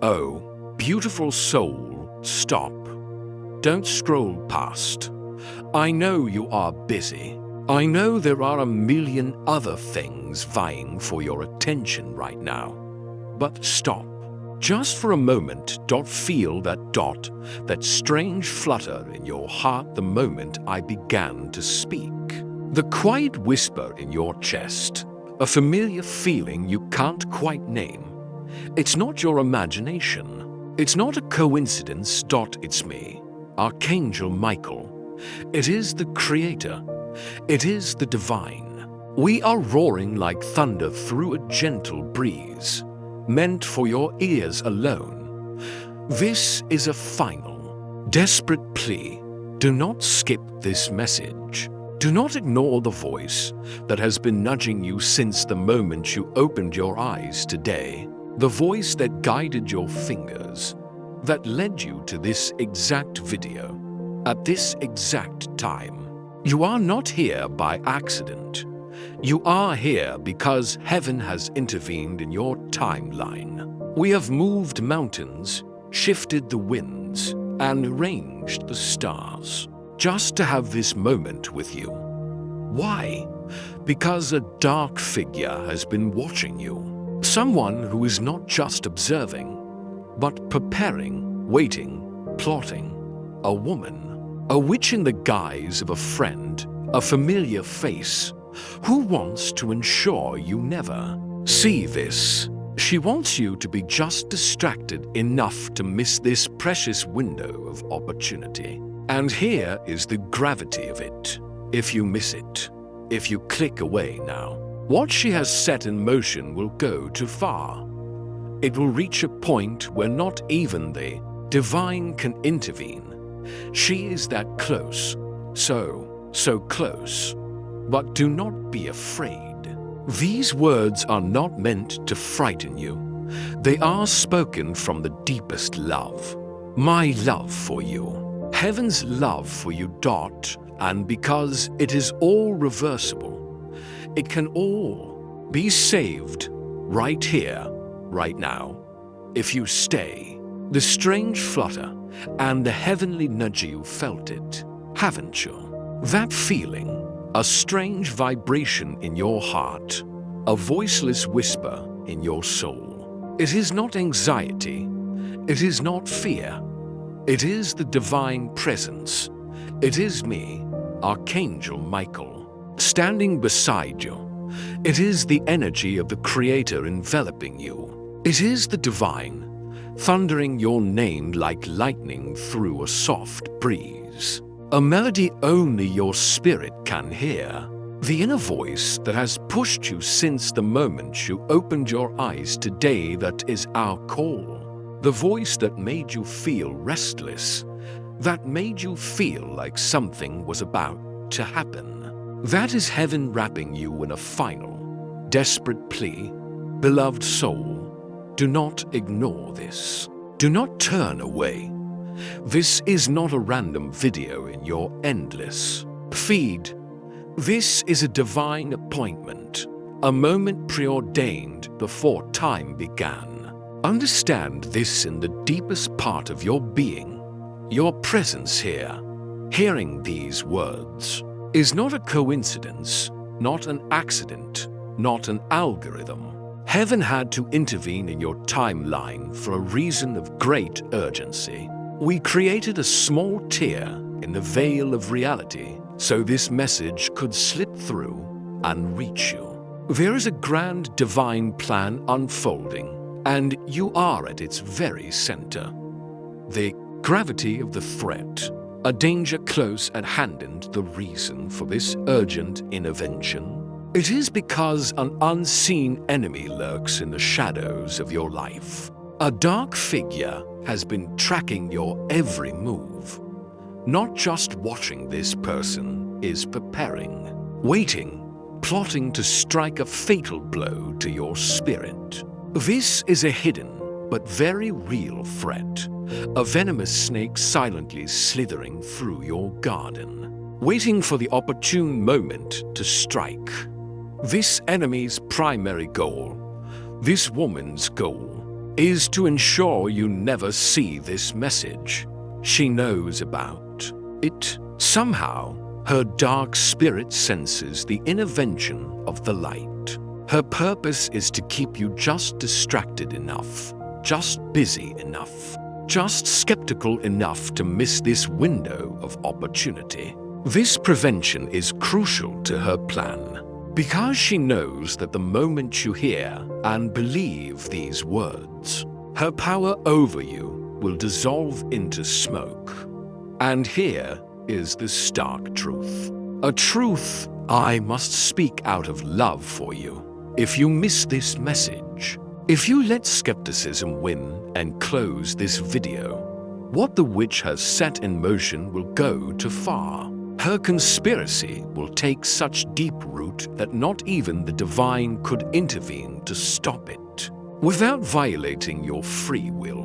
Oh, beautiful soul, stop. Don't scroll past. I know you are busy. I know there are a million other things vying for your attention right now. But stop. Just for a moment, feel that strange flutter in your heart the moment I began to speak. The quiet whisper in your chest, a familiar feeling you can't quite name. It's not your imagination. It's not a coincidence. It's me, Archangel Michael. It is the Creator. It is the Divine. We are roaring like thunder through a gentle breeze, meant for your ears alone. This is a final, desperate plea. Do not skip this message. Do not ignore the voice that has been nudging you since the moment you opened your eyes today. The voice that guided your fingers, that led you to this exact video, at this exact time. You are not here by accident. You are here because heaven has intervened in your timeline. We have moved mountains, shifted the winds, and arranged the stars, just to have this moment with you. Why? Because a dark figure has been watching you. Someone who is not just observing, but preparing, waiting, plotting. A woman, a witch in the guise of a friend, a familiar face, who wants to ensure you never see this. She wants you to be just distracted enough to miss this precious window of opportunity. And here is the gravity of it. If you miss it, if you click away now, what she has set in motion will go too far. It will reach a point where not even the divine can intervene. She is that close, so close. But do not be afraid. These words are not meant to frighten you. They are spoken from the deepest love. My love for you. Heaven's love for you. And because it is all reversible, it can all be saved right here, right now. If you stay, the strange flutter and the heavenly nudge, you felt it, haven't you? That feeling, a strange vibration in your heart, a voiceless whisper in your soul. It is not anxiety. It is not fear. It is the divine presence. It is me, Archangel Michael, standing beside you. It is the energy of the Creator enveloping you. It is the divine, thundering your name like lightning through a soft breeze. A melody only your spirit can hear. The inner voice that has pushed you since the moment you opened your eyes today, that is our call. The voice that made you feel restless, that made you feel like something was about to happen. That is heaven wrapping you in a final, desperate plea. Beloved soul, do not ignore this. Do not turn away. This is not a random video in your endless feed. This is a divine appointment, a moment preordained before time began. Understand this in the deepest part of your being. Your presence here, hearing these words, is not a coincidence, not an accident, not an algorithm. Heaven had to intervene in your timeline for a reason of great urgency. We created a small tear in the veil of reality so this message could slip through and reach you. There is a grand divine plan unfolding, and you are at its very center. The gravity of the threat, a danger close at hand, and the reason for this urgent intervention. It is because an unseen enemy lurks in the shadows of your life. A dark figure has been tracking your every move. Not just watching, this person is preparing, waiting, plotting to strike a fatal blow to your spirit. This is a hidden but very real threat, a venomous snake silently slithering through your garden, waiting for the opportune moment to strike. This enemy's primary goal, this woman's goal, is to ensure you never see this message. She knows about it. Somehow, her dark spirit senses the intervention of the light. Her purpose is to keep you just distracted enough, just busy enough, just skeptical enough to miss this window of opportunity. This prevention is crucial to her plan, because she knows that the moment you hear and believe these words, her power over you will dissolve into smoke. And here is the stark truth. A truth I must speak out of love for you. If you miss this message, if you let skepticism win and close this video, what the witch has set in motion will go too far. Her conspiracy will take such deep root that not even the divine could intervene to stop it, without violating your free will,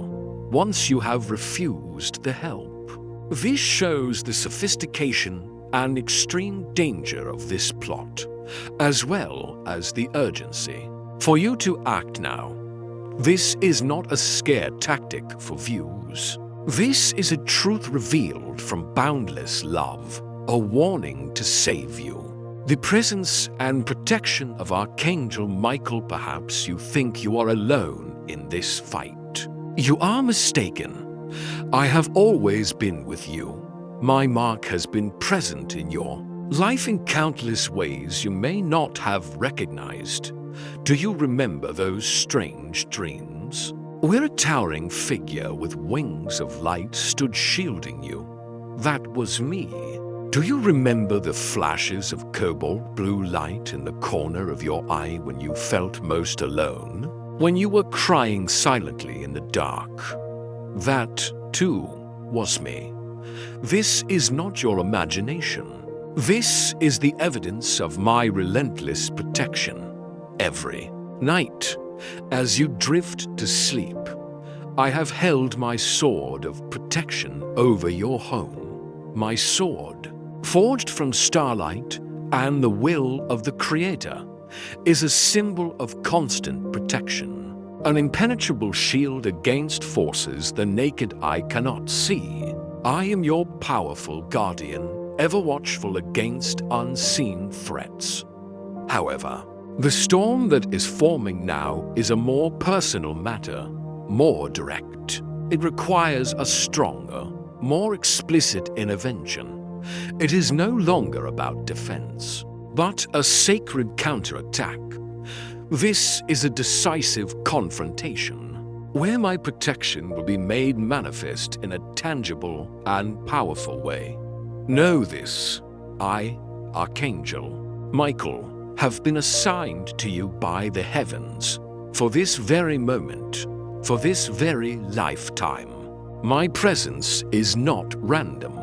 once you have refused the help. This shows the sophistication and extreme danger of this plot, as well as the urgency for you to act now. This is not a scare tactic for views. This is a truth revealed from boundless love, a warning to save you. The presence and protection of Archangel Michael. Perhaps you think you are alone in this fight. You are mistaken. I have always been with you. My mark has been present in your life in countless ways you may not have recognized. Do you remember those strange dreams, where a towering figure with wings of light stood shielding you? That was me. Do you remember the flashes of cobalt blue light in the corner of your eye when you felt most alone? When you were crying silently in the dark? That, too, was me. This is not your imagination. This is the evidence of my relentless protection. Every night, as you drift to sleep, I have held my sword of protection over your home. My sword, forged from starlight and the will of the Creator, is a symbol of constant protection. An impenetrable shield against forces the naked eye cannot see. I am your powerful guardian, ever watchful against unseen threats. However, the storm that is forming now is a more personal matter, more direct. It requires a stronger, more explicit intervention. It is no longer about defense, but a sacred counterattack. This is a decisive confrontation, where my protection will be made manifest in a tangible and powerful way. Know this: I, Archangel Michael, have been assigned to you by the heavens for this very moment, for this very lifetime. My presence is not random.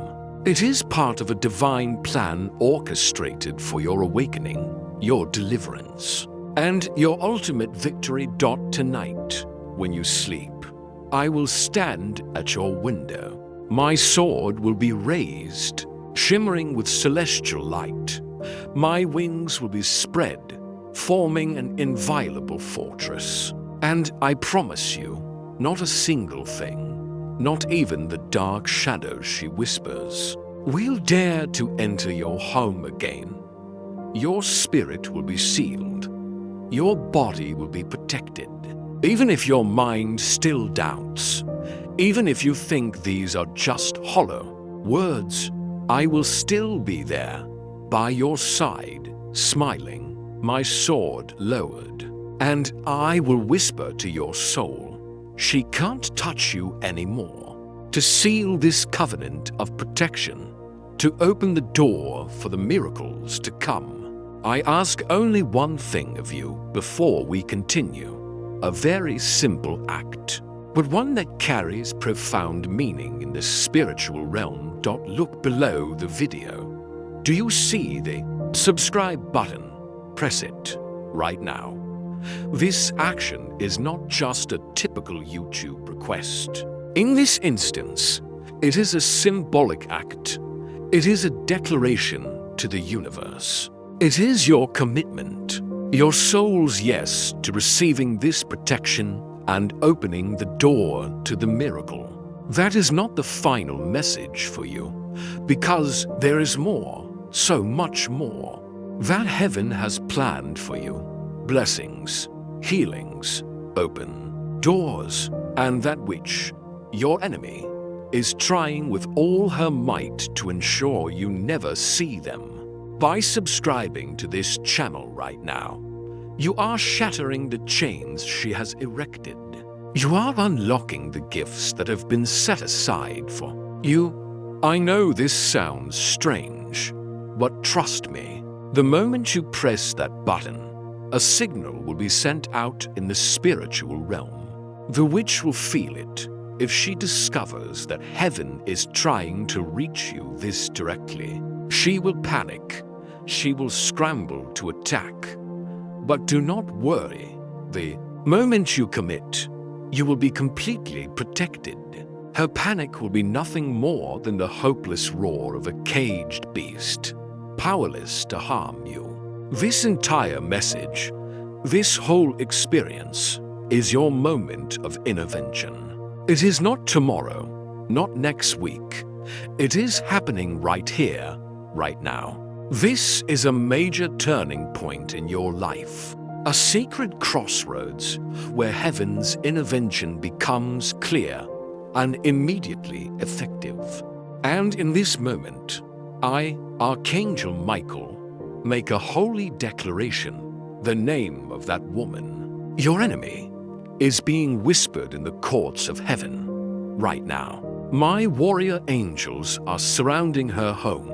It is part of a divine plan orchestrated for your awakening, your deliverance, and your ultimate victory. Tonight, when you sleep, I will stand at your window. My sword will be raised, shimmering with celestial light. My wings will be spread, forming an inviolable fortress. And I promise you, not a single thing, not even the dark shadows she whispers, will dare to enter your home again. Your spirit will be sealed. Your body will be protected. Even if your mind still doubts, even if you think these are just hollow words, I will still be there, by your side, smiling, my sword lowered. And I will whisper to your soul, she can't touch you anymore. To seal this covenant of protection, to open the door for the miracles to come, I ask only one thing of you before we continue. A very simple act, but one that carries profound meaning in the spiritual realm. Look below the video. Do you see the subscribe button? Press it right now. This action is not just a typical YouTube request. In this instance, it is a symbolic act. It is a declaration to the universe. It is your commitment, your soul's yes to receiving this protection and opening the door to the miracle. That is not the final message for you, because there is more, so much more, that heaven has planned for you. Blessings, healings, open doors, and that which your enemy is trying with all her might to ensure you never see them. By subscribing to this channel right now, you are shattering the chains she has erected. You are unlocking the gifts that have been set aside for you. I know this sounds strange, but trust me, the moment you press that button, a signal will be sent out in the spiritual realm. The witch will feel it if she discovers that heaven is trying to reach you this directly. She will panic. She will scramble to attack. But do not worry. The moment you commit, you will be completely protected. Her panic will be nothing more than the hopeless roar of a caged beast, powerless to harm you. This entire message, this whole experience, is your moment of intervention. It is not tomorrow, not next week. It is happening right here, right now. This is a major turning point in your life, a secret crossroads where heaven's intervention becomes clear and immediately effective. And in this moment, I, Archangel Michael, make a holy declaration, the name of that woman. Your enemy is being whispered in the courts of heaven right now. My warrior angels are surrounding her home.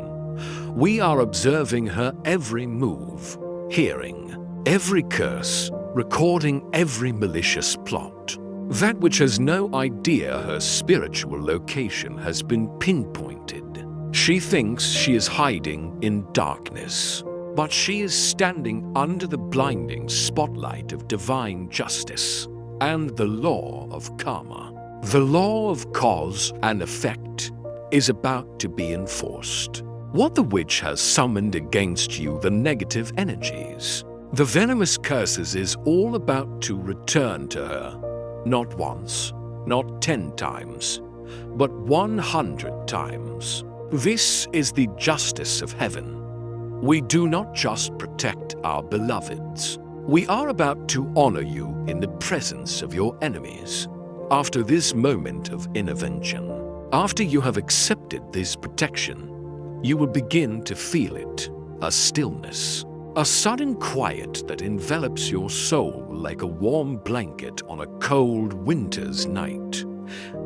We are observing her every move, hearing every curse, recording every malicious plot. That which has no idea her spiritual location has been pinpointed. She thinks she is hiding in darkness, but she is standing under the blinding spotlight of divine justice and the law of karma. The law of cause and effect is about to be enforced. What the witch has summoned against you, the negative energies, the venomous curses, is all about to return to her. Not once, not 10 times, but 100 times. This is the justice of heaven. We do not just protect our beloveds. We are about to honor you in the presence of your enemies. After this moment of intervention, after you have accepted this protection, you will begin to feel it, a stillness, a sudden quiet that envelops your soul like a warm blanket on a cold winter's night.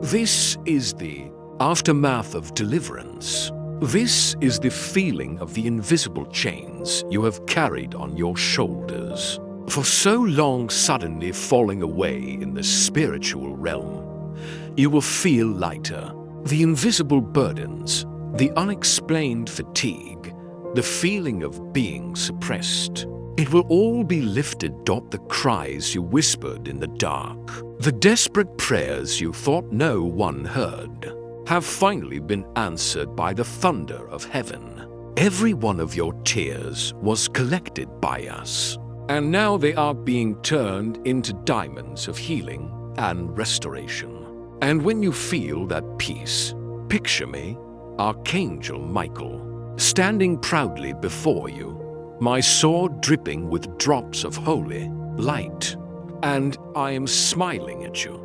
This is the aftermath of deliverance. This is the feeling of the invisible chains you have carried on your shoulders for so long, suddenly falling away in the spiritual realm. You will feel lighter. The invisible burdens, the unexplained fatigue, the feeling of being suppressed, it will all be lifted. The cries you whispered in the dark, the desperate prayers you thought no one heard, have finally been answered by the thunder of heaven. Every one of your tears was collected by us, and now they are being turned into diamonds of healing and restoration. And when you feel that peace, picture me, Archangel Michael, standing proudly before you, my sword dripping with drops of holy light, and I am smiling at you.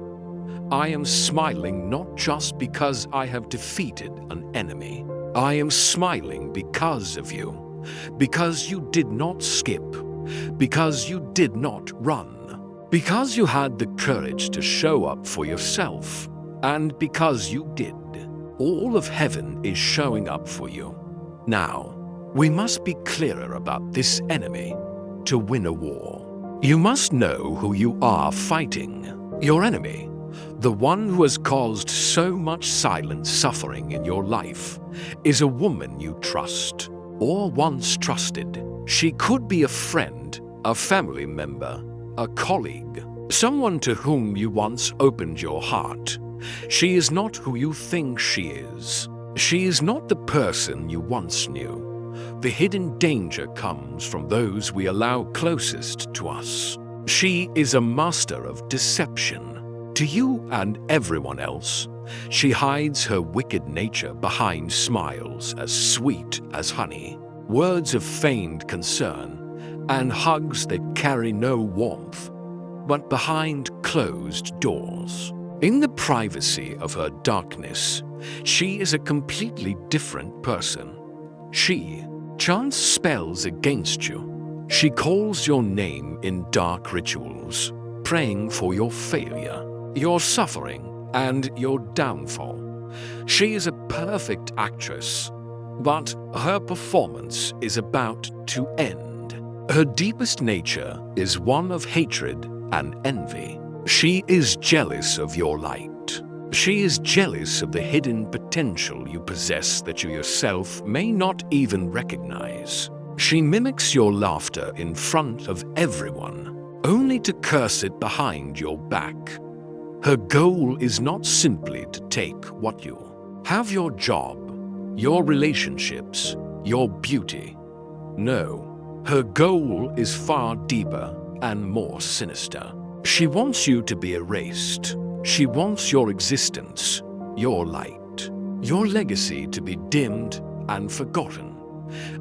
I am smiling not just because I have defeated an enemy. I am smiling because of you, because you did not skip, because you did not run, because you had the courage to show up for yourself, and because you did. All of heaven is showing up for you. Now, we must be clearer about this enemy to win a war. You must know who you are fighting. Your enemy, the one who has caused so much silent suffering in your life, is a woman you trust, or once trusted. She could be a friend, a family member, a colleague, someone to whom you once opened your heart. She is not who you think she is. She is not the person you once knew. The hidden danger comes from those we allow closest to us. She is a master of deception. To you and everyone else, she hides her wicked nature behind smiles as sweet as honey, words of feigned concern, and hugs that carry no warmth, but behind closed doors. In the privacy of her darkness, she is a completely different person. She chants spells against you. She calls your name in dark rituals, praying for your failure, your suffering, and your downfall. She is a perfect actress, but her performance is about to end. Her deepest nature is one of hatred and envy. She is jealous of your light. She is jealous of the hidden potential you possess that you yourself may not even recognize. She mimics your laughter in front of everyone, only to curse it behind your back. Her goal is not simply to take what you have, your job, your relationships, your beauty. No, her goal is far deeper and more sinister. She wants you to be erased. She wants your existence, your light, your legacy to be dimmed and forgotten.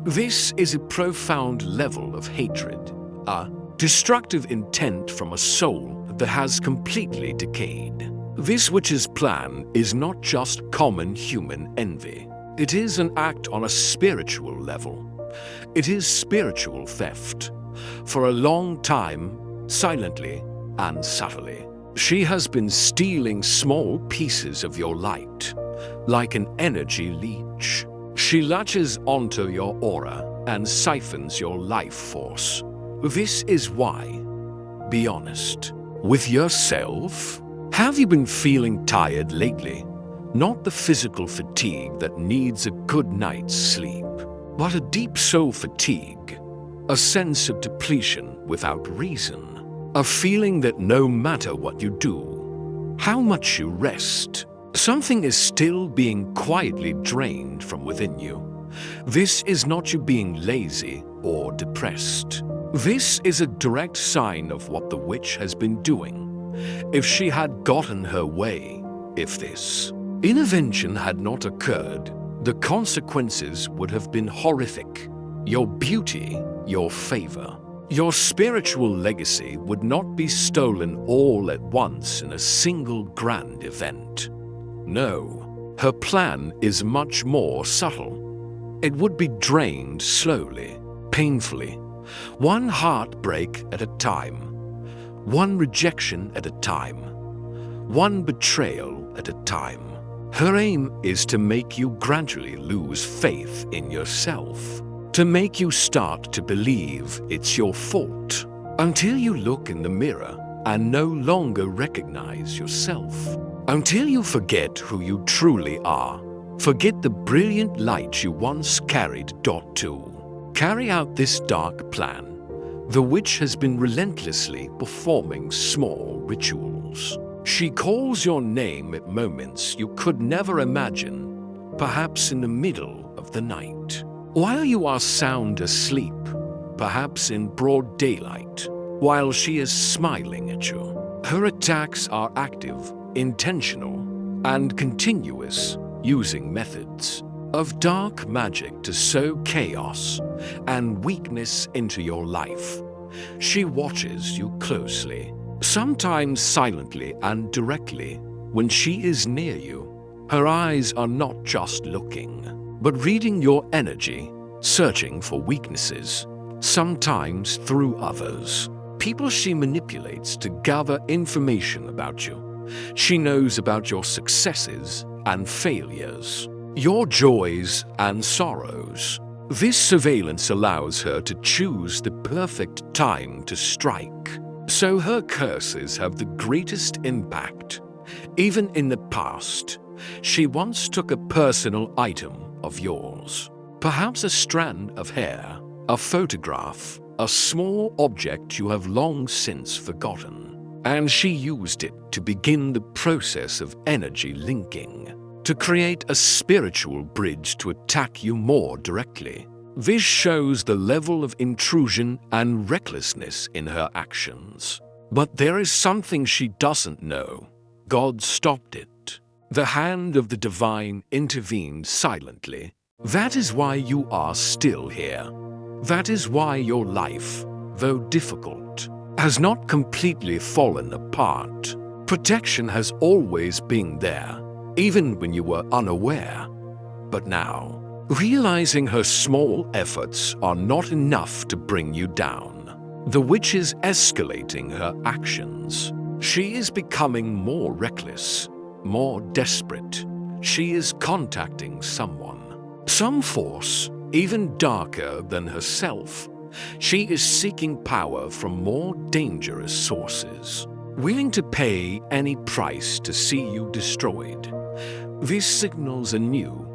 This is a profound level of hatred, a destructive intent from a soul that has completely decayed. This witch's plan is not just common human envy. It is an act on a spiritual level. It is spiritual theft. For a long time, silently and subtly, she has been stealing small pieces of your light, like an energy leech. She latches onto your aura and siphons your life force. This is why. Be honest with yourself. Have you been feeling tired lately? Not the physical fatigue that needs a good night's sleep, but a deep soul fatigue, a sense of depletion without reason, a feeling that no matter what you do, how much you rest, something is still being quietly drained from within you. This is not you being lazy or depressed. This is a direct sign of what the witch has been doing. If she had gotten her way, if this intervention had not occurred, the consequences would have been horrific. Your beauty, your favor, your spiritual legacy would not be stolen all at once in a single grand event. No, her plan is much more subtle. It would be drained slowly, painfully, one heartbreak at a time, one rejection at a time, one betrayal at a time. Her aim is to make you gradually lose faith in yourself, to make you start to believe it's your fault, until you look in the mirror and no longer recognize yourself, until you forget who you truly are, forget the brilliant light you once carried. To carry out this dark plan, the witch has been relentlessly performing small rituals. She calls your name at moments you could never imagine, perhaps in the middle of the night, while you are sound asleep, perhaps in broad daylight, while she is smiling at you. Her attacks are active, intentional, and continuous, using methods of dark magic to sow chaos and weakness into your life. She watches you closely, sometimes silently and directly. When she is near you, her eyes are not just looking, but reading your energy, searching for weaknesses, sometimes through others. People she manipulates to gather information about you. She knows about your successes and failures, your joys and sorrows. This surveillance allows her to choose the perfect time to strike, so her curses have the greatest impact. Even in the past, she once took a personal item of yours, perhaps a strand of hair, a photograph, a small object you have long since forgotten, and she used it to begin the process of energy linking, to create a spiritual bridge to attack you more directly. This shows the level of intrusion and recklessness in her actions. But there is something she doesn't know. God stopped it. The hand of the divine intervened silently. That is why you are still here. That is why your life, though difficult, has not completely fallen apart. Protection has always been there, even when you were unaware. But now, realizing her small efforts are not enough to bring you down, the witch is escalating her actions. She is becoming more reckless, more desperate. She is contacting someone, some force, even darker than herself. She is seeking power from more dangerous sources, willing to pay any price to see you destroyed. This signals a new,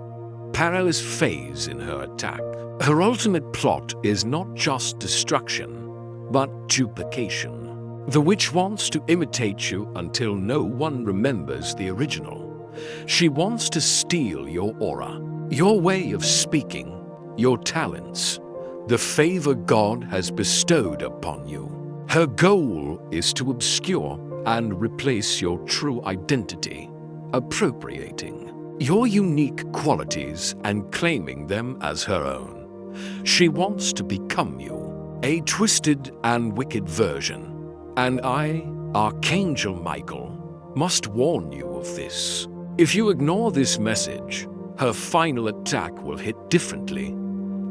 perilous phase in her attack. Her ultimate plot is not just destruction, but duplication. The witch wants to imitate you until no one remembers the original. She wants to steal your aura, your way of speaking, your talents, the favor God has bestowed upon you. Her goal is to obscure and replace your true identity, appropriating your unique qualities and claiming them as her own. She wants to become you, a twisted and wicked version. And I, Archangel Michael, must warn you of this. If you ignore this message, her final attack will hit differently.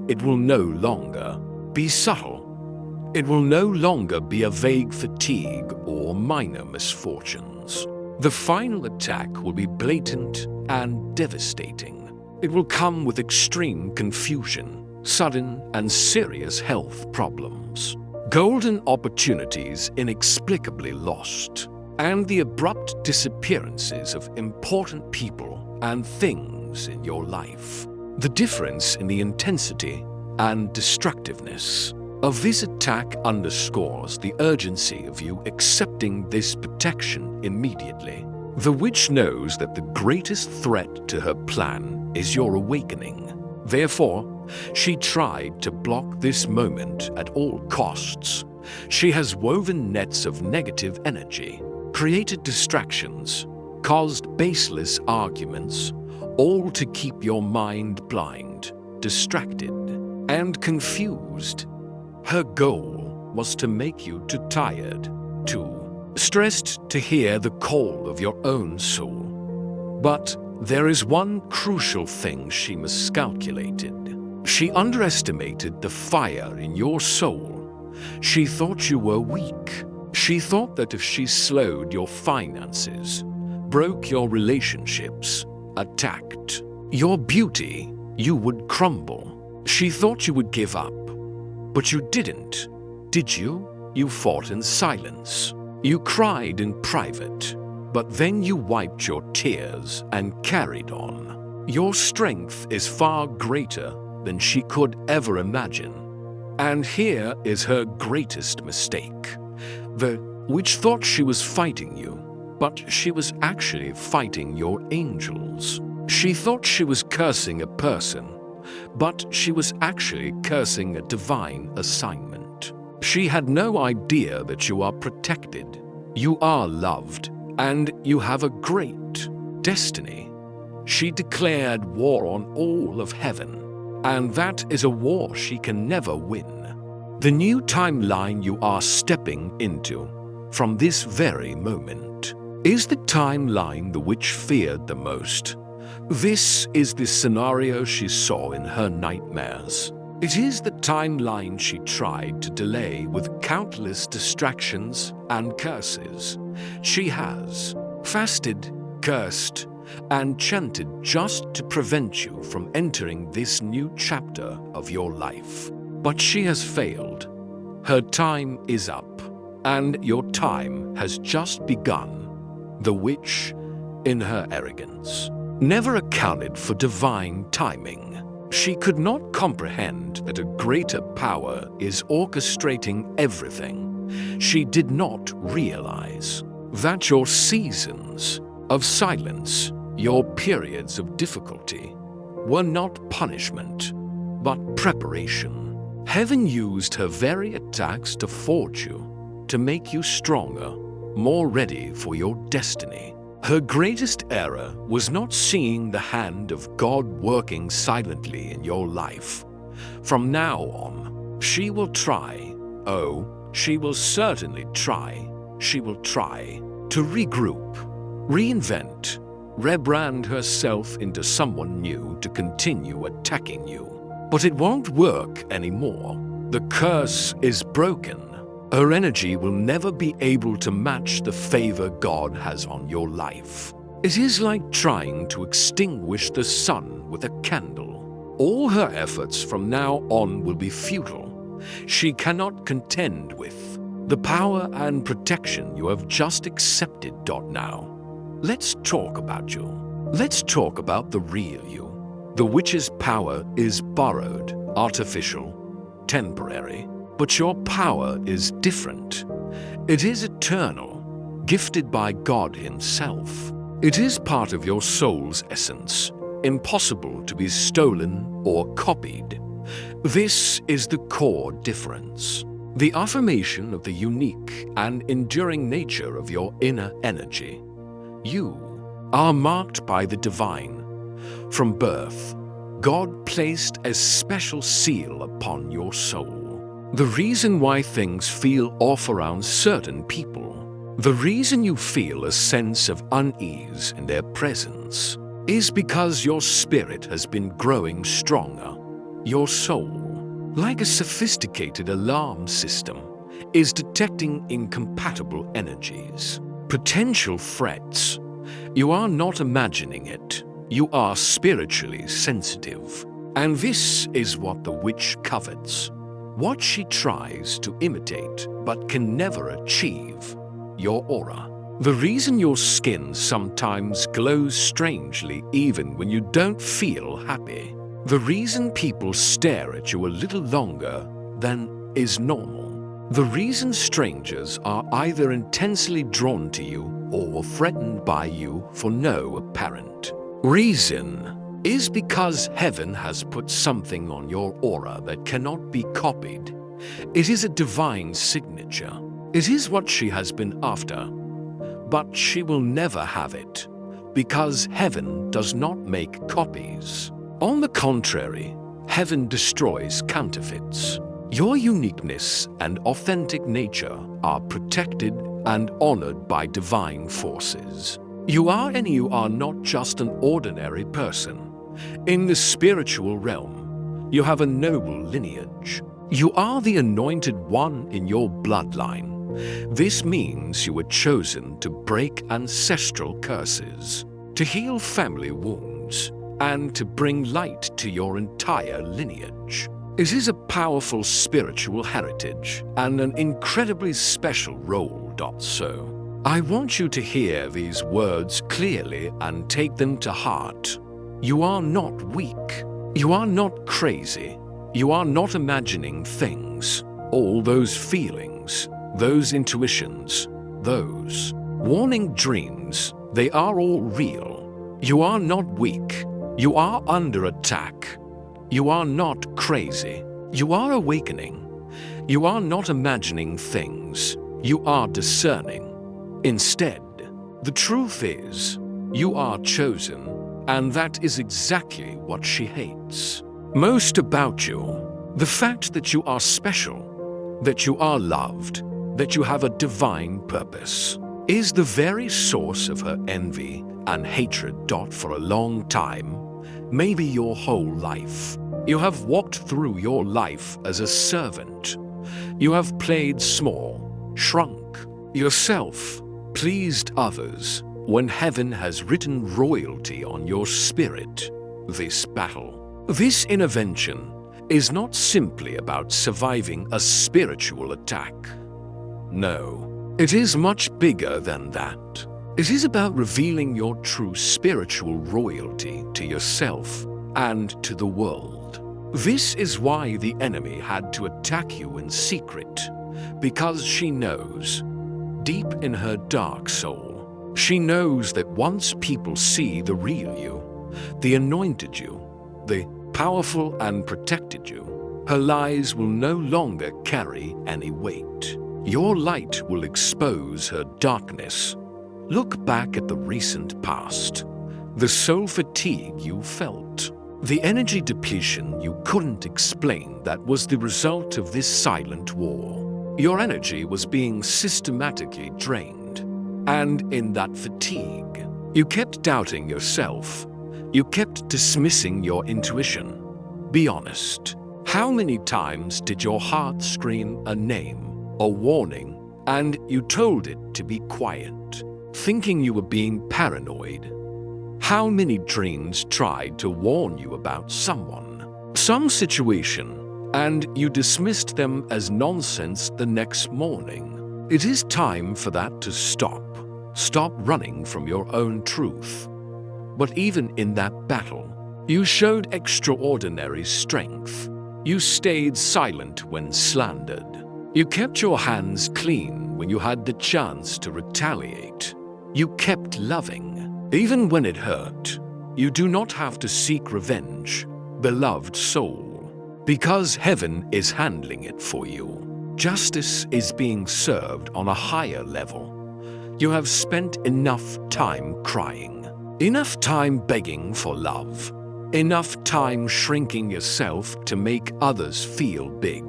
It will no longer be subtle. It will no longer be a vague fatigue or minor misfortunes. The final attack will be blatant and devastating. It will come with extreme confusion, sudden and serious health problems, golden opportunities inexplicably lost, and the abrupt disappearances of important people and things in your life. The difference in the intensity and destructiveness of this attack underscores the urgency of you accepting this protection immediately. The witch knows that the greatest threat to her plan is your awakening. Therefore, she tried to block this moment at all costs. She has woven nets of negative energy, created distractions, caused baseless arguments, all to keep your mind blind, distracted, and confused. Her goal was to make you too tired, too stressed to hear the call of your own soul. But there is one crucial thing she miscalculated. She underestimated the fire in your soul. She thought you were weak. She thought that if she slowed your finances, broke your relationships, attacked your beauty, you would crumble. She thought you would give up. But you didn't, did you? You fought in silence. You cried in private. But then you wiped your tears and carried on. Your strength is far greater than she could ever imagine. And here is her greatest mistake. The witch thought she was fighting you, but she was actually fighting your angels. She thought she was cursing a person, but she was actually cursing a divine assignment. She had no idea that you are protected, you are loved, and you have a great destiny. She declared war on all of heaven, and that is a war she can never win. The new timeline you are stepping into from this very moment is the timeline the witch feared the most. This is the scenario she saw in her nightmares. It is the timeline she tried to delay with countless distractions and curses. She has fasted, cursed, and chanted just to prevent you from entering this new chapter of your life. But she has failed. Her time is up, and your time has just begun. The witch, in her arrogance, never accounted for divine timing. She could not comprehend that a greater power is orchestrating everything. She did not realize that your seasons of silence, your periods of difficulty, were not punishment, but preparation. Heaven used her very attacks to forge you, to make you stronger, more ready for your destiny. Her greatest error was not seeing the hand of God working silently in your life. From now on, she will try, she will certainly try, she will try to regroup, reinvent, rebrand herself into someone new to continue attacking you. But it won't work anymore. The curse is broken. Her energy will never be able to match the favor God has on your life. It is like trying to extinguish the sun with a candle. All her efforts from now on will be futile. She cannot contend with the power and protection you have just accepted. Now, let's talk about you. Let's talk about the real you. The witch's power is borrowed, artificial, temporary. But your power is different. It is eternal, gifted by God Himself. It is part of your soul's essence, impossible to be stolen or copied. This is the core difference. The affirmation of the unique and enduring nature of your inner energy. You are marked by the divine. From birth, God placed a special seal upon your soul. The reason why things feel off around certain people, the reason you feel a sense of unease in their presence, is because your spirit has been growing stronger. Your soul, like a sophisticated alarm system, is detecting incompatible energies, potential threats. You are not imagining it. You are spiritually sensitive. And this is what the witch covets. What she tries to imitate but can never achieve, your aura. The reason your skin sometimes glows strangely even when you don't feel happy. The reason people stare at you a little longer than is normal. The reason strangers are either intensely drawn to you or threatened by you for no apparent reason is because heaven has put something on your aura that cannot be copied. It is a divine signature. It is what she has been after. But she will never have it, because heaven does not make copies. On the contrary, heaven destroys counterfeits. Your uniqueness and authentic nature are protected and honored by divine forces. You are and you are not just an ordinary person. In the spiritual realm, you have a noble lineage. You are the anointed one in your bloodline. This means you were chosen to break ancestral curses, to heal family wounds, and to bring light to your entire lineage. It is a powerful spiritual heritage and an incredibly special role. So, I want you to hear these words clearly and take them to heart. You are not weak. You are not crazy. You are not imagining things. All those feelings, those intuitions, those warning dreams, they are all real. You are not weak. You are under attack. You are not crazy. You are awakening. You are not imagining things. You are discerning. Instead, the truth is, you are chosen. And that is exactly what she hates most about you. The fact that you are special, that you are loved, that you have a divine purpose, is the very source of her envy and hatred. For a long time, maybe your whole life, you have walked through your life as a servant. You have played small, shrunk yourself, pleased others, when heaven has written royalty on your spirit. This battle, this intervention, is not simply about surviving a spiritual attack. No, it is much bigger than that. It is about revealing your true spiritual royalty to yourself and to the world. This is why the enemy had to attack you in secret, because she knows, deep in her dark soul, she knows that once people see the real you, the anointed you, the powerful and protected you, her lies will no longer carry any weight. Your light will expose her darkness. Look back at the recent past. The soul fatigue you felt. The energy depletion you couldn't explain that was the result of this silent war. Your energy was being systematically drained. And in that fatigue, you kept doubting yourself. You kept dismissing your intuition. Be honest. How many times did your heart scream a name, a warning, and you told it to be quiet, thinking you were being paranoid? How many dreams tried to warn you about someone, some situation, and you dismissed them as nonsense the next morning? It is time for that to stop. Stop running from your own truth. But even in that battle, you showed extraordinary strength. You stayed silent when slandered. You kept your hands clean when you had the chance to retaliate. You kept loving, even when it hurt. You do not have to seek revenge, beloved soul, because heaven is handling it for you. Justice is being served on a higher level. You have spent enough time crying, enough time begging for love, enough time shrinking yourself to make others feel big.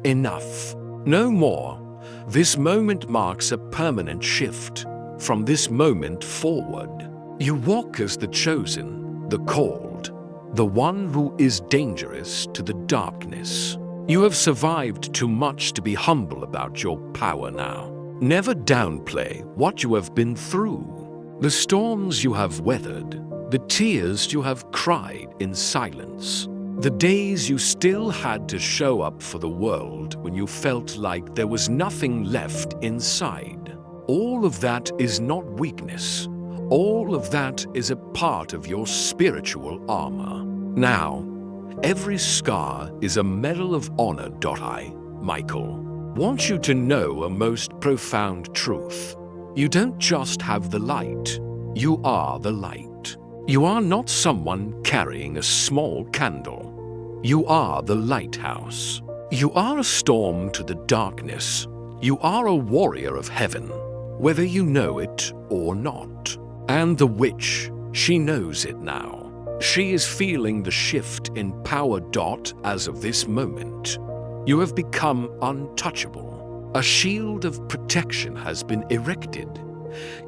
Enough. No more. This moment marks a permanent shift. From this moment forward, you walk as the chosen, the called, the one who is dangerous to the darkness. You have survived too much to be humble about your power now. Never downplay what you have been through, the storms you have weathered, the tears you have cried in silence, the days you still had to show up for the world when you felt like there was nothing left inside. All of that is not weakness. All of that is a part of your spiritual armor. Now, every scar is a medal of honor. I, Michael, want you to know a most profound truth. You don't just have the light. You are the light. You are not someone carrying a small candle. You are the lighthouse. You are a storm to the darkness. You are a warrior of heaven, whether you know it or not. And the witch, she knows it now. She is feeling the shift in power. As of this moment, you have become untouchable. A shield of protection has been erected.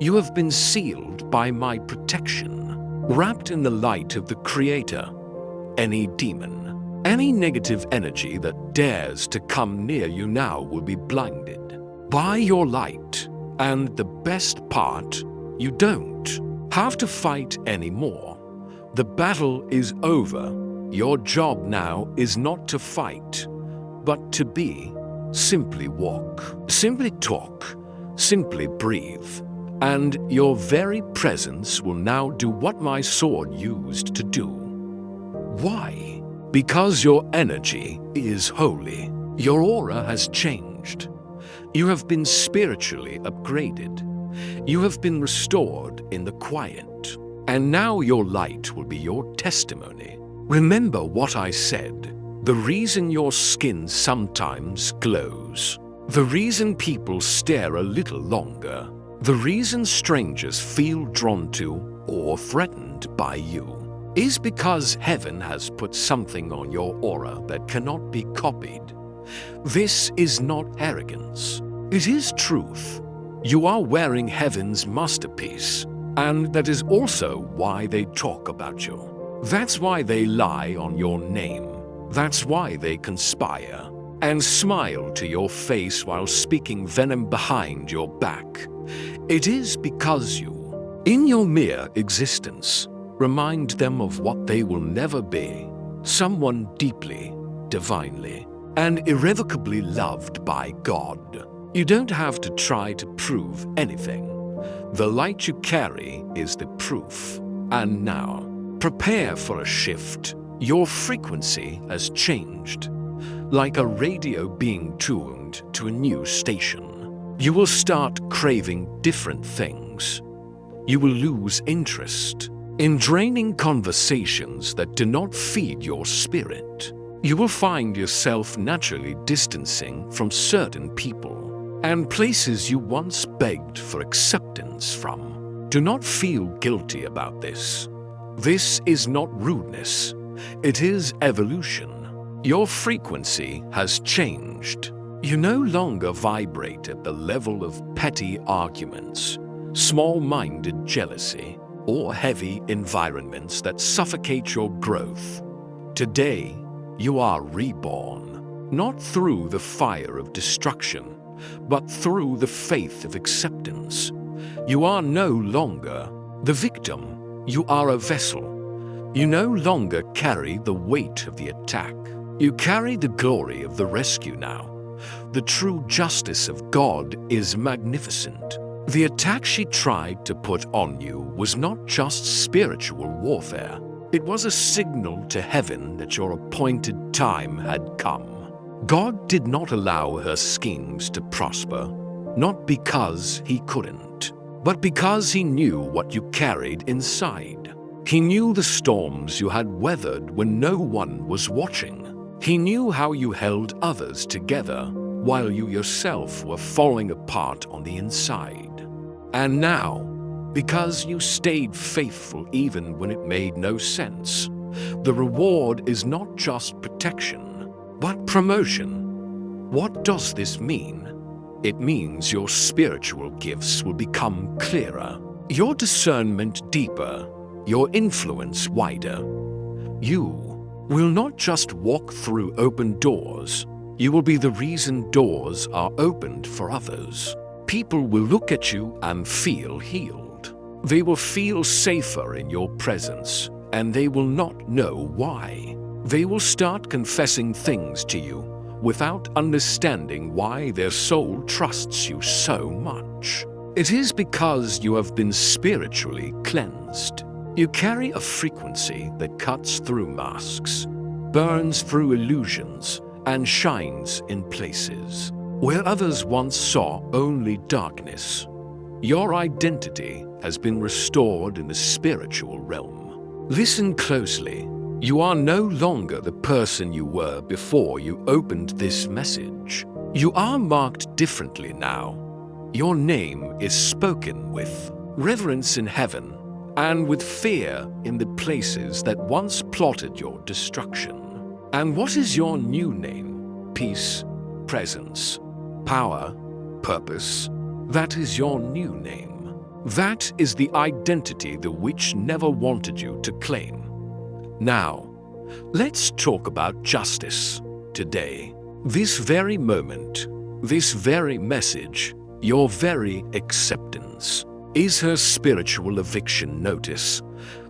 You have been sealed by my protection, wrapped in the light of the Creator. Any demon, any negative energy that dares to come near you now will be blinded by your light. And the best part, you don't have to fight anymore. The battle is over. Your job now is not to fight, but to be. Simply walk, simply talk, simply breathe. And your very presence will now do what my sword used to do. Why? Because your energy is holy. Your aura has changed. You have been spiritually upgraded. You have been restored in the quiet. And now your light will be your testimony. Remember what I said. The reason your skin sometimes glows, the reason people stare a little longer, the reason strangers feel drawn to or threatened by you, is because heaven has put something on your aura that cannot be copied. This is not arrogance. It is truth. You are wearing heaven's masterpiece, and that is also why they talk about you. That's why they lie on your name. That's why they conspire and smile to your face while speaking venom behind your back. It is because you, in your mere existence, remind them of what they will never be. Someone deeply, divinely, and irrevocably loved by God. You don't have to try to prove anything. The light you carry is the proof. And now, prepare for a shift. Your frequency has changed, like a radio being tuned to a new station. You will start craving different things. You will lose interest in draining conversations that do not feed your spirit. You will find yourself naturally distancing from certain people and places you once begged for acceptance from. Do not feel guilty about this. This is not rudeness. It is evolution. Your frequency has changed. You no longer vibrate at the level of petty arguments, small-minded jealousy, or heavy environments that suffocate your growth. Today, you are reborn, not through the fire of destruction, but through the faith of acceptance. You are no longer the victim. You are a vessel. You no longer carry the weight of the attack. You carry the glory of the rescue now. The true justice of God is magnificent. The attack she tried to put on you was not just spiritual warfare. It was a signal to heaven that your appointed time had come. God did not allow her schemes to prosper, not because he couldn't, but because he knew what you carried inside. He knew the storms you had weathered when no one was watching. He knew how you held others together while you yourself were falling apart on the inside. And now, because you stayed faithful even when it made no sense, the reward is not just protection, but promotion. What does this mean? It means your spiritual gifts will become clearer, your discernment deeper, your influence wider. You will not just walk through open doors, you will be the reason doors are opened for others. People will look at you and feel healed. They will feel safer in your presence, and they will not know why. They will start confessing things to you without understanding why their soul trusts you so much. It is because you have been spiritually cleansed. You carry a frequency that cuts through masks, burns through illusions, and shines in places where others once saw only darkness. Your identity has been restored in the spiritual realm. Listen closely. You are no longer the person you were before you opened this message. You are marked differently now. Your name is spoken with reverence in heaven and with fear in the places that once plotted your destruction. And what is your new name? Peace, presence, power, purpose. That is your new name. That is the identity the witch never wanted you to claim. Now, let's talk about justice today. This very moment, this very message, your very acceptance, is her spiritual eviction notice,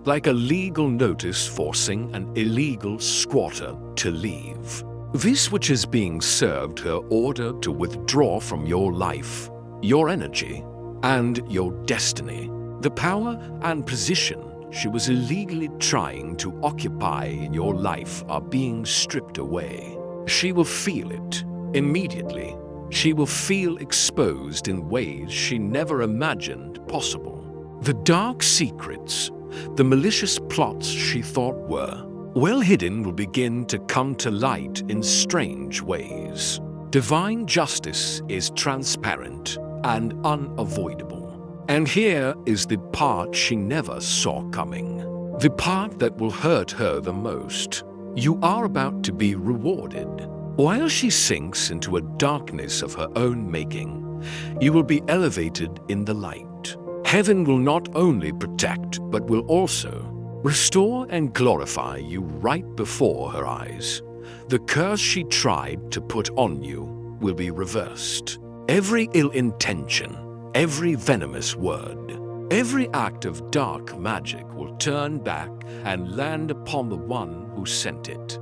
like a legal notice forcing an illegal squatter to leave. This which is being served her order to withdraw from your life, your energy, and your destiny. The power and position she was illegally trying to occupy in your life are being stripped away. She will feel it immediately. She will feel exposed in ways she never imagined possible. The dark secrets, the malicious plots she thought were well hidden will begin to come to light in strange ways. Divine justice is transparent and unavoidable. And here is the part she never saw coming. The part that will hurt her the most. You are about to be rewarded. While she sinks into a darkness of her own making, you will be elevated in the light. Heaven will not only protect, but will also restore and glorify you right before her eyes. The curse she tried to put on you will be reversed. Every ill intention, every venomous word, every act of dark magic will turn back and land upon the one who sent it.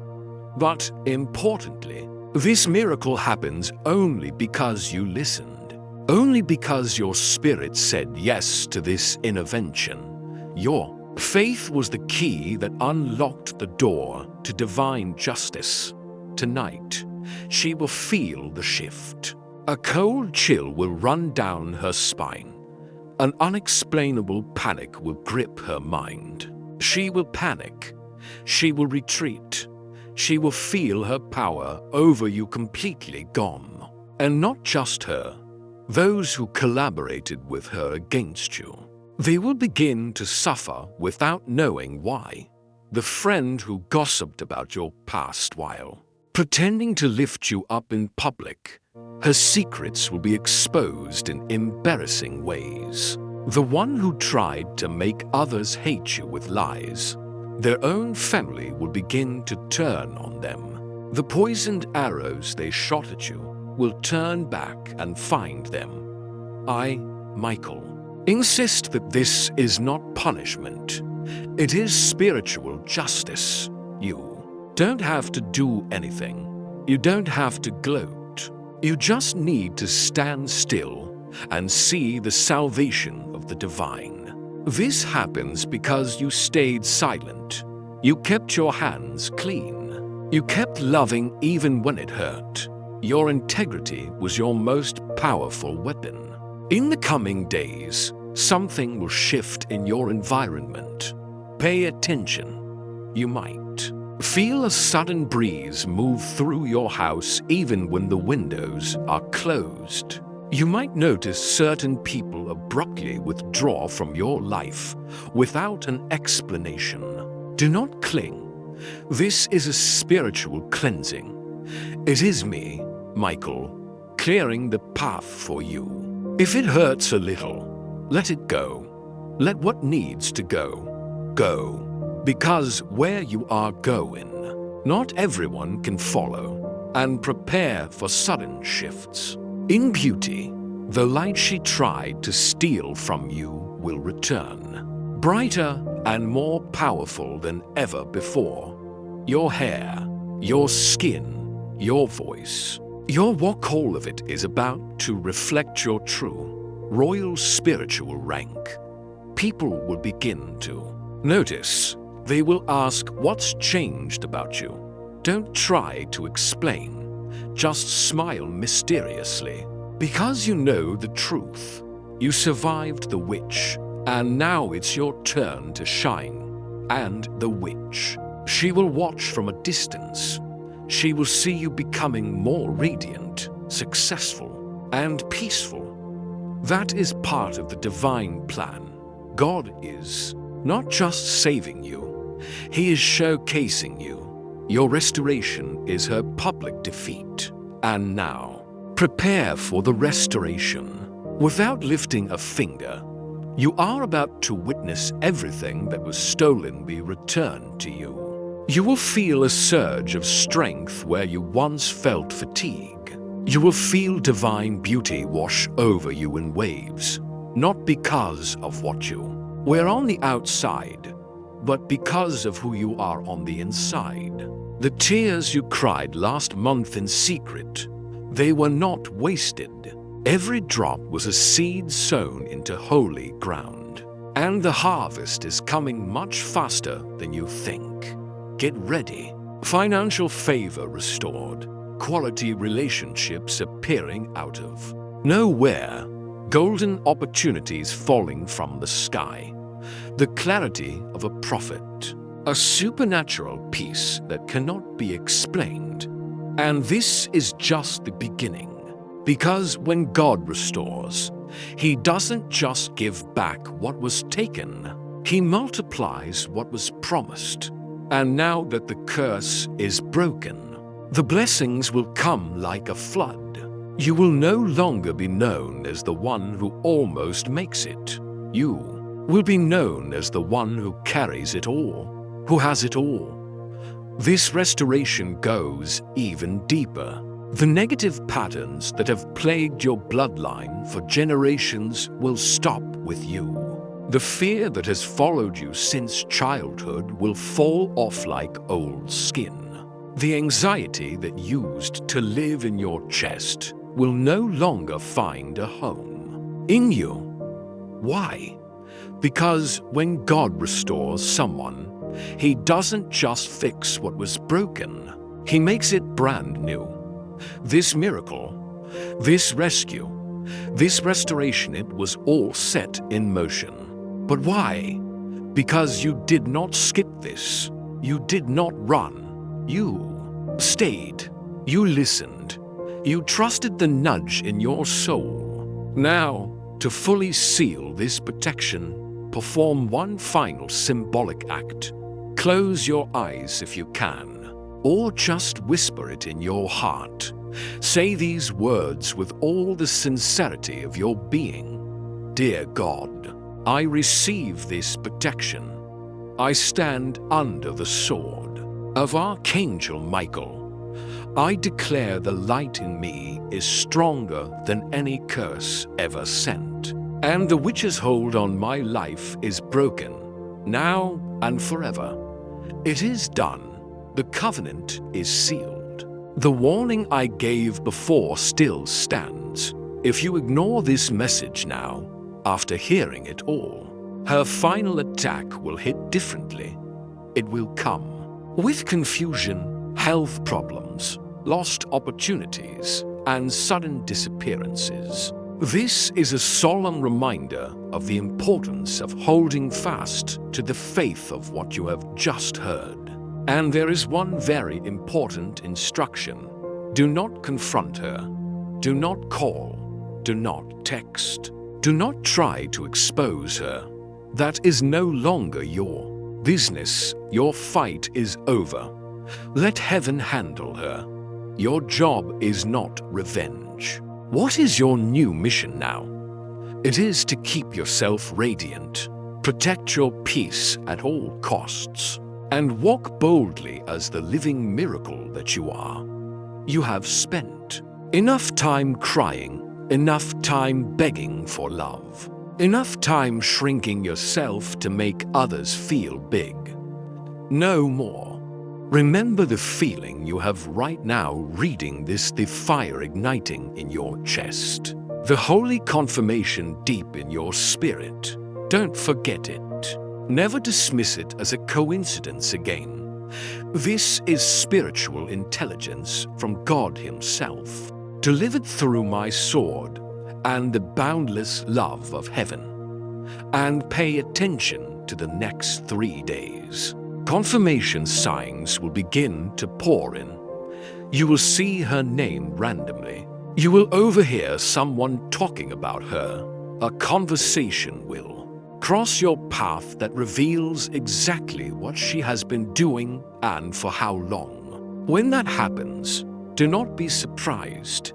But importantly, this miracle happens only because you listened, only because your spirit said yes to this intervention. Your faith was the key that unlocked the door to divine justice. Tonight, she will feel the shift. A cold chill will run down her spine. An unexplainable panic will grip her mind. She will panic. She will retreat. She will feel her power over you completely gone. And not just her, those who collaborated with her against you. They will begin to suffer without knowing why. The friend who gossiped about your past while pretending to lift you up in public, her secrets will be exposed in embarrassing ways. The one who tried to make others hate you with lies, their own family will begin to turn on them. The poisoned arrows they shot at you will turn back and find them. I, Michael, insist that this is not punishment. It is spiritual justice. You don't have to do anything. You don't have to gloat. You just need to stand still and see the salvation of the divine. This happens because you stayed silent. You kept your hands clean. You kept loving even when it hurt. Your integrity was your most powerful weapon. In the coming days, something will shift in your environment. Pay attention. You might feel a sudden breeze move through your house even when the windows are closed. You might notice certain people abruptly withdraw from your life without an explanation. Do not cling. This is a spiritual cleansing. It is me, Michael, clearing the path for you. If it hurts a little, let it go. Let what needs to go, go. Because where you are going, not everyone can follow, and prepare for sudden shifts. In beauty, the light she tried to steal from you will return, brighter and more powerful than ever before. Your hair, your skin, your voice, your walk, all of it is about to reflect your true, royal spiritual rank. People will begin to notice. They will ask what's changed about you. Don't try to explain. Just smile mysteriously. Because you know the truth. You survived the witch, and now it's your turn to shine. And the witch, she will watch from a distance. She will see you becoming more radiant, successful, and peaceful. That is part of the divine plan. God is not just saving you. He is showcasing you. Your restoration is her public defeat. And now, prepare for the restoration. Without lifting a finger, you are about to witness everything that was stolen be returned to you. You will feel a surge of strength where you once felt fatigue. You will feel divine beauty wash over you in waves, not because of what you were on the outside, but because of who you are on the inside. The tears you cried last month in secret, they were not wasted. Every drop was a seed sown into holy ground. And the harvest is coming much faster than you think. Get ready. Financial favor restored. Quality relationships appearing out of nowhere. Golden opportunities falling from the sky. The clarity of a prophet, a supernatural peace that cannot be explained. And this is just the beginning. Because when God restores, He doesn't just give back what was taken. He multiplies what was promised. And now that the curse is broken, the blessings will come like a flood. You will no longer be known as the one who almost makes it. You will be known as the one who carries it all, who has it all. This restoration goes even deeper. The negative patterns that have plagued your bloodline for generations will stop with you. The fear that has followed you since childhood will fall off like old skin. The anxiety that used to live in your chest will no longer find a home in you. Why? Because when God restores someone, He doesn't just fix what was broken. He makes it brand new. This miracle, this rescue, this restoration, it was all set in motion. But why? Because you did not skip this. You did not run. You stayed. You listened. You trusted the nudge in your soul. Now, to fully seal this protection, perform one final symbolic act. Close your eyes if you can, or just whisper it in your heart. Say these words with all the sincerity of your being. Dear God, I receive this protection. I stand under the sword of Archangel Michael. I declare the light in me is stronger than any curse ever sent, and the witch's hold on my life is broken, now and forever. It is done. The covenant is sealed. The warning I gave before still stands. If you ignore this message now, after hearing it all, her final attack will hit differently. It will come with confusion, health problems, lost opportunities, and sudden disappearances. This is a solemn reminder of the importance of holding fast to the faith of what you have just heard. And there is one very important instruction. Do not confront her. Do not call. Do not text. Do not try to expose her. That is no longer your business. Your fight is over. Let heaven handle her. Your job is not revenge. What is your new mission now? It is to keep yourself radiant, protect your peace at all costs, and walk boldly as the living miracle that you are. You have spent enough time crying, enough time begging for love, enough time shrinking yourself to make others feel big. No more. Remember the feeling you have right now reading this, the fire igniting in your chest, the holy confirmation deep in your spirit. Don't forget it. Never dismiss it as a coincidence again. This is spiritual intelligence from God Himself, delivered through my sword and the boundless love of heaven. And pay attention to the next 3 days. Confirmation signs will begin to pour in. You will see her name randomly. You will overhear someone talking about her. A conversation will cross your path that reveals exactly what she has been doing and for how long. When that happens, do not be surprised.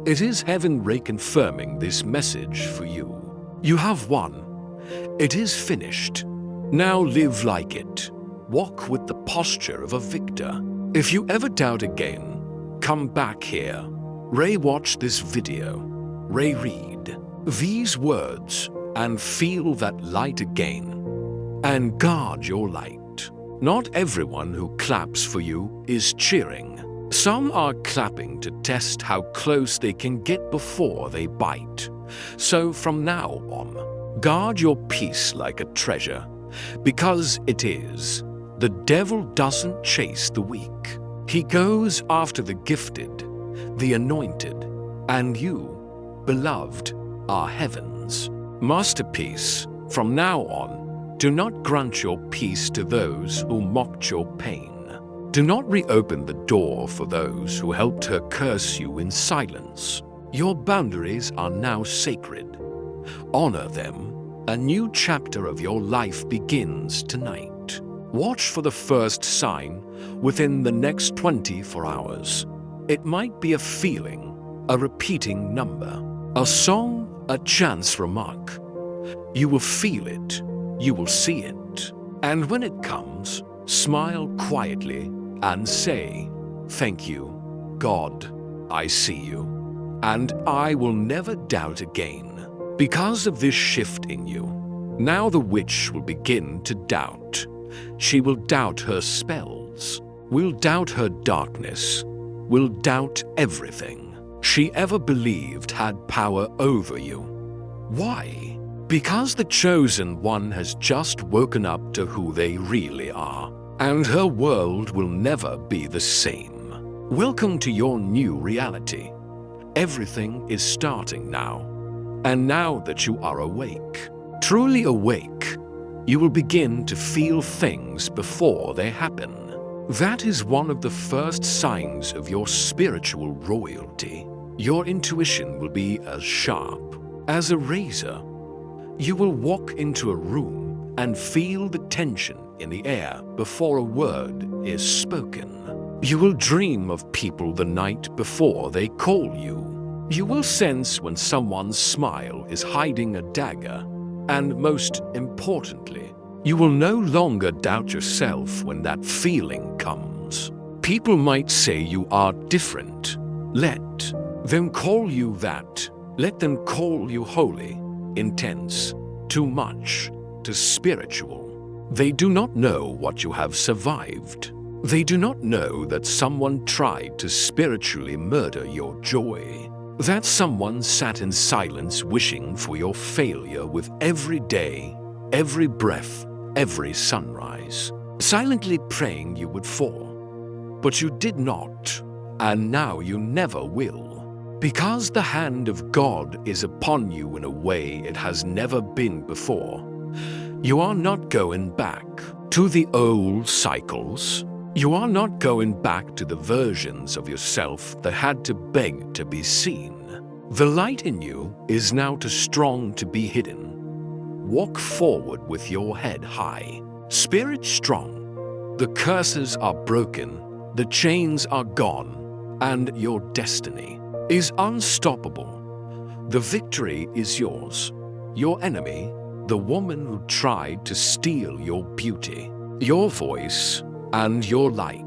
It is heaven reconfirming this message for you. You have won. It is finished. Now live like it. Walk with the posture of a victor. If you ever doubt again, come back here. Re-watch this video. Re-read these words and feel that light again. And guard your light. Not everyone who claps for you is cheering. Some are clapping to test how close they can get before they bite. So from now on, guard your peace like a treasure, because it is. The devil doesn't chase the weak. He goes after the gifted, the anointed, and you, beloved, are heaven's masterpiece. From now on, do not grant your peace to those who mocked your pain. Do not reopen the door for those who helped her curse you in silence. Your boundaries are now sacred. Honor them. A new chapter of your life begins tonight. Watch for the first sign within the next 24 hours. It might be a feeling, a repeating number, a song, a chance remark. You will feel it. You will see it. And when it comes, smile quietly and say, "Thank you, God, I see you. And I will never doubt again." Because of this shift in you, now the witch will begin to doubt. She will doubt her spells, will doubt her darkness, will doubt everything she ever believed had power over you. Why? Because the chosen one has just woken up to who they really are, and her world will never be the same. Welcome to your new reality. Everything is starting now. And now that you are awake, truly awake, You will begin to feel things before they happen. That is one of the first signs of your spiritual royalty. Your intuition will be as sharp as a razor. You will walk into a room and feel the tension in the air before a word is spoken. You will dream of people the night before they call you. You will sense when someone's smile is hiding a dagger. And most importantly, you will no longer doubt yourself when that feeling comes. People might say you are different. Let them call you that. Let them call you holy, intense, too much, too spiritual. They do not know what you have survived. They do not know that someone tried to spiritually murder your joy. That someone sat in silence wishing for your failure with every day, every breath, every sunrise, silently praying you would fall. But you did not, and now you never will. Because the hand of God is upon you in a way it has never been before. You are not going back to the old cycles. You are not going back to the versions of yourself that had to beg to be seen. The light in you is now too strong to be hidden. Walk forward with your head high, spirit strong. The curses are broken, the chains are gone, and your destiny is unstoppable. The victory is yours. Your enemy, the woman who tried to steal your beauty, your voice, and your light,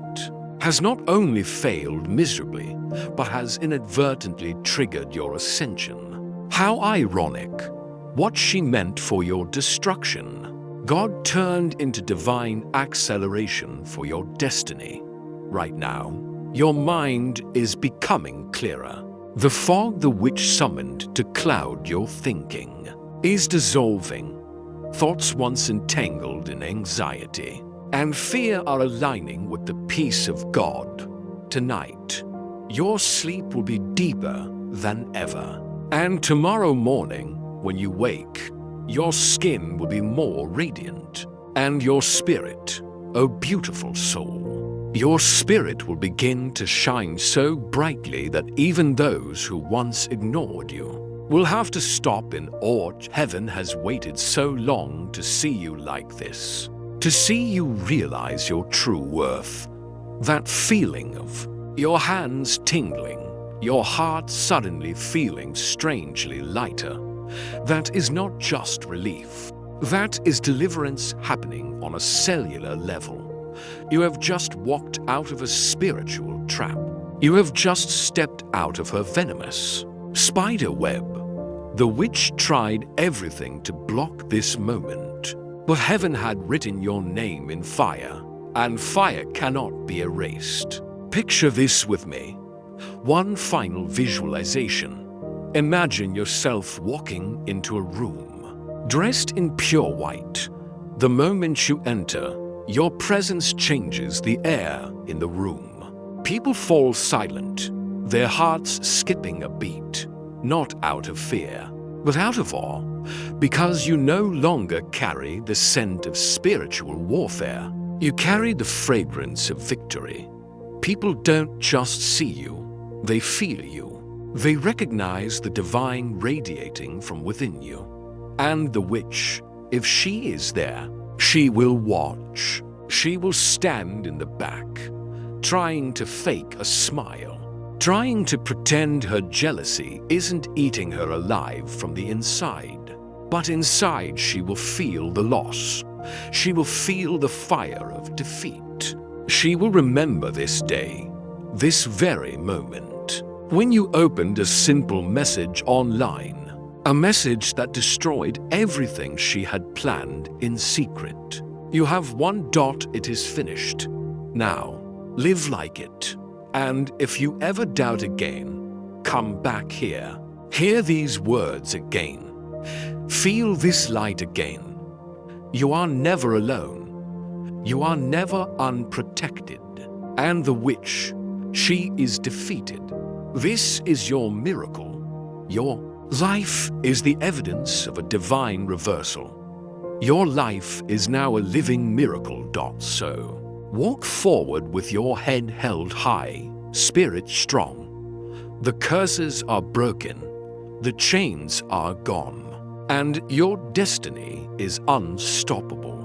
has not only failed miserably, but has inadvertently triggered your ascension. How ironic! What she meant for your destruction, God turned into divine acceleration for your destiny. Right now, your mind is becoming clearer. The fog the witch summoned to cloud your thinking is dissolving. Thoughts once entangled in anxiety and fear are aligning with the peace of God. Tonight, your sleep will be deeper than ever. And tomorrow morning, when you wake, your skin will be more radiant. And your spirit, oh beautiful soul, your spirit will begin to shine so brightly that even those who once ignored you will have to stop in awe. Heaven has waited so long to see you like this. To see you realize your true worth. That feeling of your hands tingling, your heart suddenly feeling strangely lighter. That is not just relief. That is deliverance happening on a cellular level. You have just walked out of a spiritual trap. You have just stepped out of her venomous spider web. The witch tried everything to block this moment. But heaven had written your name in fire, and fire cannot be erased. Picture this with me. One final visualization. Imagine yourself walking into a room, dressed in pure white. The moment you enter, your presence changes the air in the room. People fall silent, their hearts skipping a beat, not out of fear, but out of awe. Because you no longer carry the scent of spiritual warfare. You carry the fragrance of victory. People don't just see you, they feel you. They recognize the divine radiating from within you. And the witch, if she is there, she will watch. She will stand in the back, trying to fake a smile, trying to pretend her jealousy isn't eating her alive from the inside. But inside she will feel the loss. She will feel the fire of defeat. She will remember this day, this very moment, when you opened a simple message online, a message that destroyed everything she had planned in secret. You have one dot, it is finished. Now, live like it. And if you ever doubt again, come back here. Hear these words again. Feel this light again. You are never alone. You are never unprotected. And the witch, she is defeated. This is your miracle. Your life is the evidence of a divine reversal. Your life is now a living miracle. So, walk forward with your head held high, spirit strong. The curses are broken, the chains are gone, and your destiny is unstoppable.